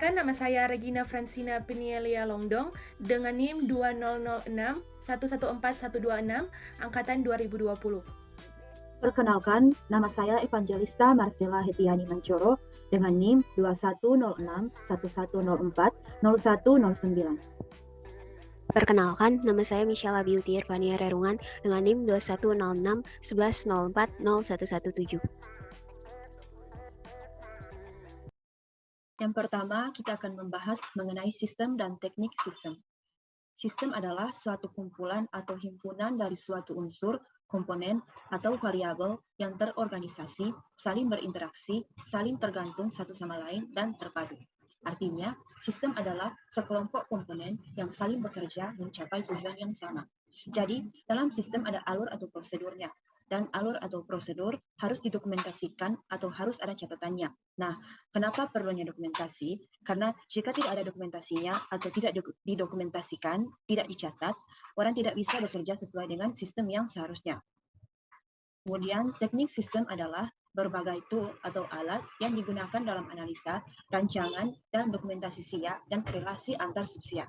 Perkenalkan, nama saya Regina Francina Pinielia Longdong dengan NIM 2006114126 angkatan 2020. Perkenalkan, nama saya Evangelista Marcella Hetiani Mancoro dengan NIM 210611040109. Perkenalkan, nama saya Michelle Beauty Irvania Rerungan dengan NIM 210611040117. Yang pertama, kita akan membahas mengenai sistem dan teknik sistem. Sistem adalah suatu kumpulan atau himpunan dari suatu unsur, komponen, atau variabel yang terorganisasi, saling berinteraksi, saling tergantung satu sama lain, dan terpadu. Artinya, sistem adalah sekelompok komponen yang saling bekerja mencapai tujuan yang sama. Jadi, dalam sistem ada alur atau prosedurnya, dan alur atau prosedur harus didokumentasikan atau harus ada catatannya. Nah, kenapa perlunya dokumentasi? Karena jika tidak ada dokumentasinya atau tidak didokumentasikan, tidak dicatat, orang tidak bisa bekerja sesuai dengan sistem yang seharusnya. Kemudian, teknik sistem adalah berbagai tool atau alat yang digunakan dalam analisa, rancangan, dan dokumentasi SIA dan relasi antar sub-SIA.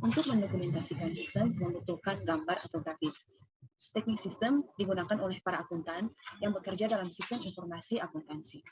Untuk mendokumentasikan sistem membutuhkan gambar atau grafis. Teknik sistem digunakan oleh para akuntan yang bekerja dalam sistem informasi akuntansi.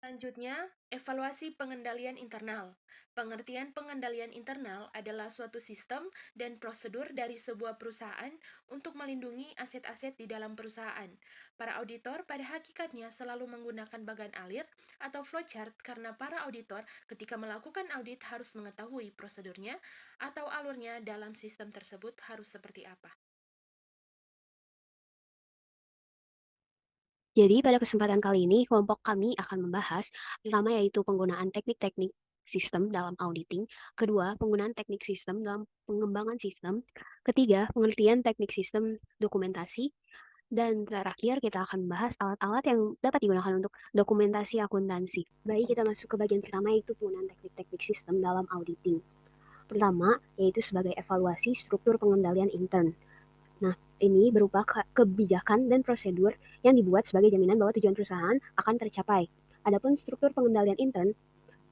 Selanjutnya, evaluasi pengendalian internal. Pengertian pengendalian internal adalah suatu sistem dan prosedur dari sebuah perusahaan untuk melindungi aset-aset di dalam perusahaan. Para auditor pada hakikatnya selalu menggunakan bagan alir atau flowchart karena para auditor ketika melakukan audit harus mengetahui prosedurnya atau alurnya dalam sistem tersebut harus seperti apa. Jadi pada kesempatan kali ini kelompok kami akan membahas pertama yaitu penggunaan teknik-teknik sistem dalam auditing, kedua penggunaan teknik sistem dalam pengembangan sistem, ketiga pengertian teknik sistem dokumentasi, dan terakhir kita akan membahas alat-alat yang dapat digunakan untuk dokumentasi akuntansi. Baik, kita masuk ke bagian pertama yaitu penggunaan teknik-teknik sistem dalam auditing. Pertama, yaitu sebagai evaluasi struktur pengendalian intern. Nah, ini berupa kebijakan dan prosedur yang dibuat sebagai jaminan bahwa tujuan perusahaan akan tercapai. Adapun struktur pengendalian intern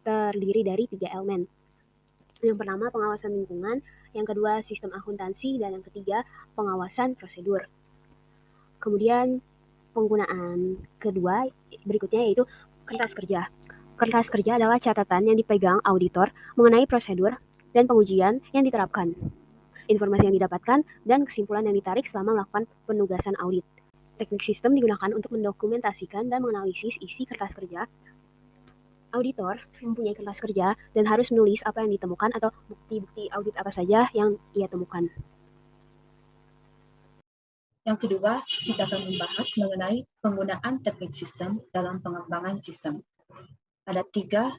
terdiri dari 3 elemen. Yang pertama, pengawasan lingkungan, yang kedua, sistem akuntansi, dan yang ketiga, pengawasan prosedur. Kemudian, penggunaan kedua berikutnya yaitu kertas kerja. Kertas kerja adalah catatan yang dipegang auditor mengenai prosedur dan pengujian yang diterapkan, informasi yang didapatkan, dan kesimpulan yang ditarik selama melakukan penugasan audit. Teknik sistem digunakan untuk mendokumentasikan dan menganalisis isi kertas kerja. Auditor mempunyai kertas kerja dan harus menulis apa yang ditemukan atau bukti-bukti audit apa saja yang ia temukan. Yang kedua, kita akan membahas mengenai penggunaan teknik sistem dalam pengembangan sistem. Ada 3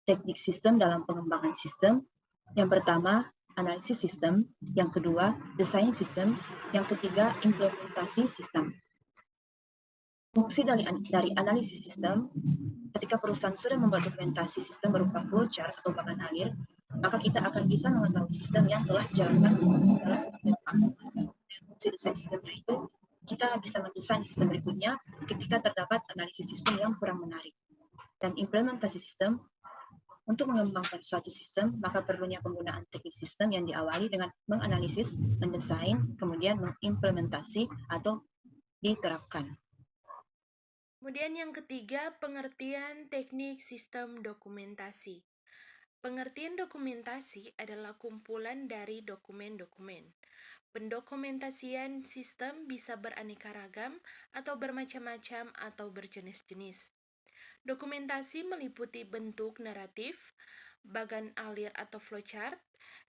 teknik sistem dalam pengembangan sistem. Yang pertama, analisis sistem. Yang kedua, desain sistem. Yang ketiga, implementasi sistem. Fungsi dari analisis sistem, ketika perusahaan sudah membuat dokumentasi sistem berupa flowchart atau bagan alir, maka kita akan bisa mengetahui sistem yang telah dijalankan adalah seperti apa. Fungsi desain sistemnya itu, kita bisa mendesain sistem berikutnya ketika terdapat analisis sistem yang kurang menarik. Dan implementasi sistem, untuk mengembangkan suatu sistem, maka perlunya penggunaan teknik sistem yang diawali dengan menganalisis, mendesain, kemudian mengimplementasi atau diterapkan. Kemudian yang ketiga, pengertian teknik sistem dokumentasi. Pengertian dokumentasi adalah kumpulan dari dokumen-dokumen. Pendokumentasian sistem bisa beraneka ragam atau bermacam-macam atau berjenis-jenis. Dokumentasi meliputi bentuk naratif, bagan alir atau flowchart,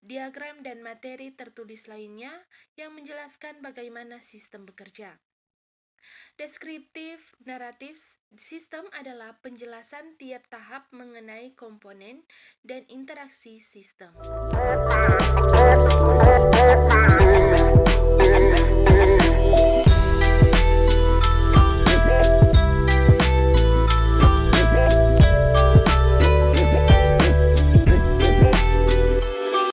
diagram dan materi tertulis lainnya yang menjelaskan bagaimana sistem bekerja. Deskriptif naratif sistem adalah penjelasan tiap tahap mengenai komponen dan interaksi sistem.